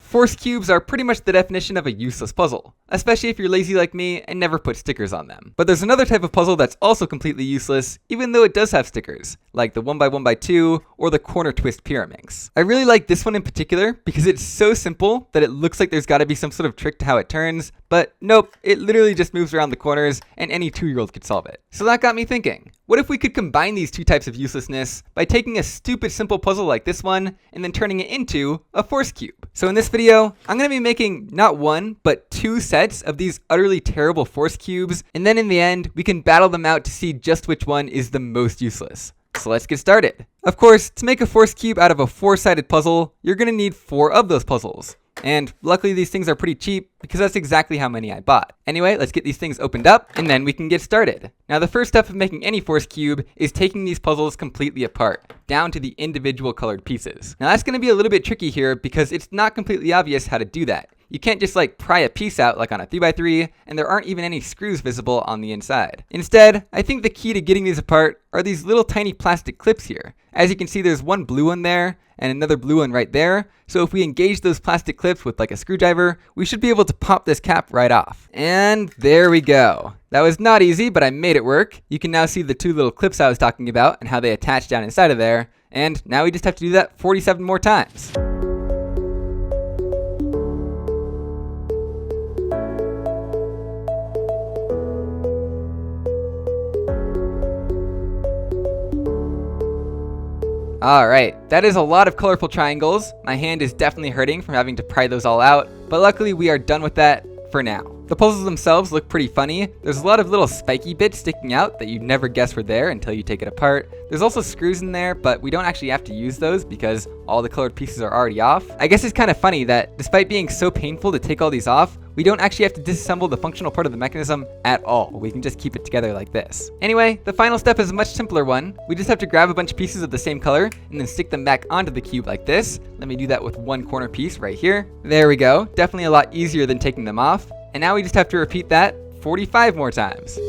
Force cubes are pretty much the definition of a useless puzzle, especially if you're lazy like me and never put stickers on them. But there's another type of puzzle that's also completely useless, even though it does have stickers, like the 1x1x2 or the corner twist Pyraminx. I really like this one in particular because it's so simple that it looks like there's got to be some sort of trick to how it turns, but nope, it literally just moves around the corners and any 2-year-old could solve it. So that got me thinking, what if we could combine these two types of uselessness by taking a stupid simple puzzle like this one and then turning it into a force cube? So in this video, I'm going to be making not one, but 2 sets of these utterly terrible force cubes, and then in the end, we can battle them out to see just which one is the most useless. So let's get started. Of course, to make a force cube out of a 4-sided puzzle, you're going to need 4 of those puzzles. And luckily these things are pretty cheap because that's exactly how many I bought. Anyway, let's get these things opened up and then we can get started. Now the first step of making any force cube is taking these puzzles completely apart, down to the individual colored pieces. Now that's going to be a little bit tricky here because it's not completely obvious how to do that. You can't just like pry a piece out like on a 3x3, and there aren't even any screws visible on the inside. Instead, I think the key to getting these apart are these little tiny plastic clips here. As you can see, there's one blue one there and another blue one right there. So if we engage those plastic clips with like a screwdriver, we should be able to pop this cap right off. And there we go. That was not easy, but I made it work. You can now see the 2 little clips I was talking about and how they attach down inside of there. And now we just have to do that 47 more times. Alright, that is a lot of colorful triangles. My hand is definitely hurting from having to pry those all out, but luckily we are done with that for now. The puzzles themselves look pretty funny. There's a lot of little spiky bits sticking out that you'd never guess were there until you take it apart. There's also screws in there, but we don't actually have to use those because all the colored pieces are already off. I guess it's kind of funny that despite being so painful to take all these off, we don't actually have to disassemble the functional part of the mechanism at all. We can just keep it together like this. Anyway, the final step is a much simpler one. We just have to grab a bunch of pieces of the same color and then stick them back onto the cube like this. Let me do that with one corner piece right here. There we go. Definitely a lot easier than taking them off. And now we just have to repeat that 45 more times.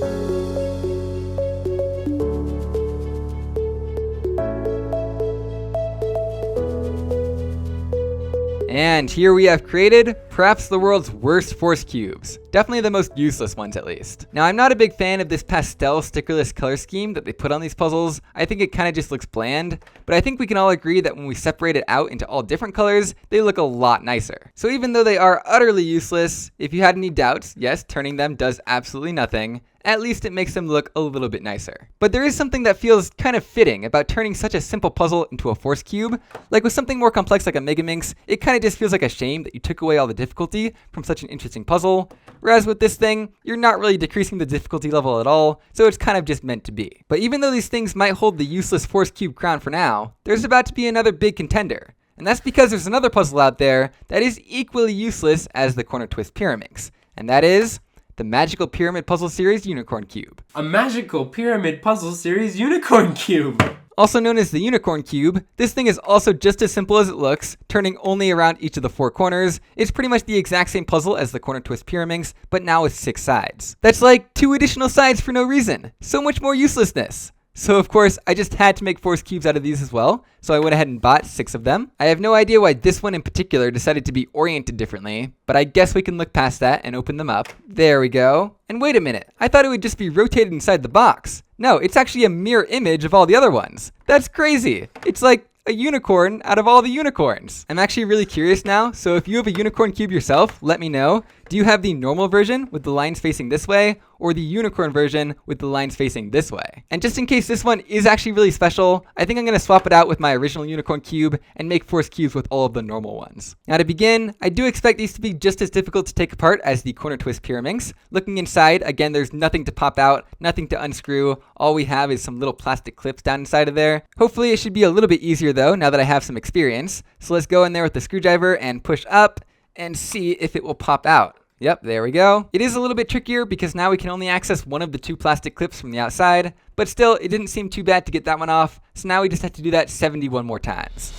And here we have created perhaps the world's worst force cubes. Definitely the most useless ones at least. Now I'm not a big fan of this pastel stickerless color scheme that they put on these puzzles. I think it kind of just looks bland, but I think we can all agree that when we separate it out into all different colors, they look a lot nicer. So even though they are utterly useless, if you had any doubts, yes, turning them does absolutely nothing. At least it makes them look a little bit nicer. But there is something that feels kind of fitting about turning such a simple puzzle into a force cube. Like with something more complex like a Pyraminx, it kind of just feels like a shame that you took away all the difficulty from such an interesting puzzle. Whereas with this thing, you're not really decreasing the difficulty level at all, so it's kind of just meant to be. But even though these things might hold the useless force cube crown for now, there's about to be another big contender. And that's because there's another puzzle out there that is equally useless as the corner twist Pyraminx. And that is the Magical Pyramid Puzzle Series Unicorn Cube. A Magical Pyramid Puzzle Series Unicorn Cube! Also known as the Unicorn Cube, this thing is also just as simple as it looks, turning only around each of the 4 corners. It's pretty much the exact same puzzle as the corner twist Pyraminx, but now with 6 sides. That's like 2 additional sides for no reason. So much more uselessness. So of course, I just had to make force cubes out of these as well, so I went ahead and bought 6 of them. I have no idea why this one in particular decided to be oriented differently, but I guess we can look past that and open them up. There we go. And wait a minute, I thought it would just be rotated inside the box. No, it's actually a mirror image of all the other ones. That's crazy. It's like a unicorn out of all the unicorns. I'm actually really curious now, so if you have a unicorn cube yourself, let me know. Do you have the normal version with the lines facing this way, or the unicorn version with the lines facing this way? And just in case this one is actually really special, I think I'm going to swap it out with my original unicorn cube and make force cubes with all of the normal ones. Now to begin, I do expect these to be just as difficult to take apart as the corner twist Pyraminx. Looking inside, again, there's nothing to pop out, nothing to unscrew. All we have is some little plastic clips down inside of there. Hopefully it should be a little bit easier though, now that I have some experience. So let's go in there with the screwdriver and push up and see if it will pop out. Yep, there we go. It is a little bit trickier because now we can only access one of the 2 plastic clips from the outside, but still, it didn't seem too bad to get that one off, so now we just have to do that 71 more times.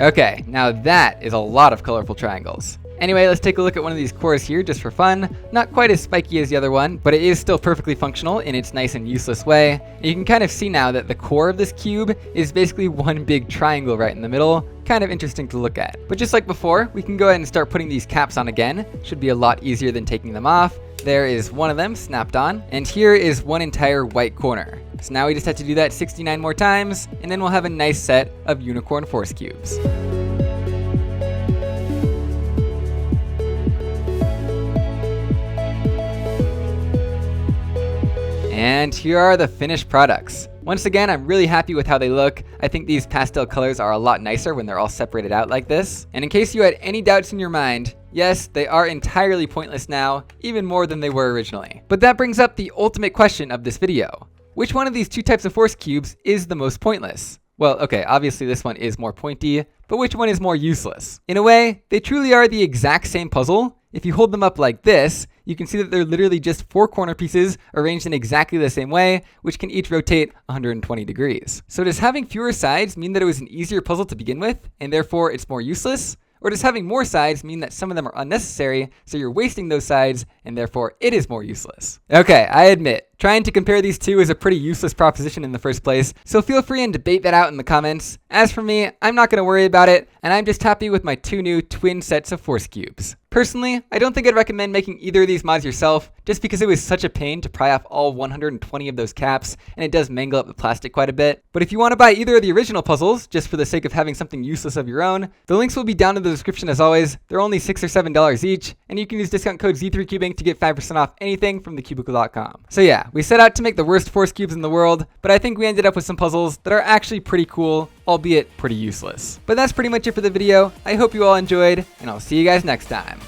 Okay, now that is a lot of colorful triangles. Anyway, let's take a look at one of these cores here just for fun. Not quite as spiky as the other one, but it is still perfectly functional in its nice and useless way. And you can kind of see now that the core of this cube is basically one big triangle right in the middle. Kind of interesting to look at. But just like before, we can go ahead and start putting these caps on again. Should be a lot easier than taking them off. There is one of them snapped on, and here is one entire white corner. So now we just have to do that 69 more times, and then we'll have a nice set of unicorn force cubes. And here are the finished products. Once again, I'm really happy with how they look. I think these pastel colors are a lot nicer when they're all separated out like this. And in case you had any doubts in your mind, yes, they are entirely pointless now, even more than they were originally. But that brings up the ultimate question of this video. Which one of these two types of force cubes is the most pointless? Well, okay, obviously this one is more pointy, but which one is more useless? In a way, they truly are the exact same puzzle. If you hold them up like this, you can see that they're literally just 4 corner pieces arranged in exactly the same way, which can each rotate 120 degrees. So does having fewer sides mean that it was an easier puzzle to begin with, and therefore it's more useless? Or does having more sides mean that some of them are unnecessary, so you're wasting those sides, and therefore it is more useless? Okay, I admit, trying to compare these two is a pretty useless proposition in the first place, so feel free and debate that out in the comments. As for me, I'm not going to worry about it, and I'm just happy with my 2 new twin sets of force cubes. Personally, I don't think I'd recommend making either of these mods yourself, just because it was such a pain to pry off all 120 of those caps, and it does mangle up the plastic quite a bit. But if you want to buy either of the original puzzles, just for the sake of having something useless of your own, the links will be down in the description as always. They're only $6 or $7 each, and you can use discount code Z3Cubing to get 5% off anything from thecubicle.com. So yeah, we set out to make the worst force cubes in the world, but I think we ended up with some puzzles that are actually pretty cool, albeit pretty useless. But that's pretty much it for the video. I hope you all enjoyed, and I'll see you guys next time.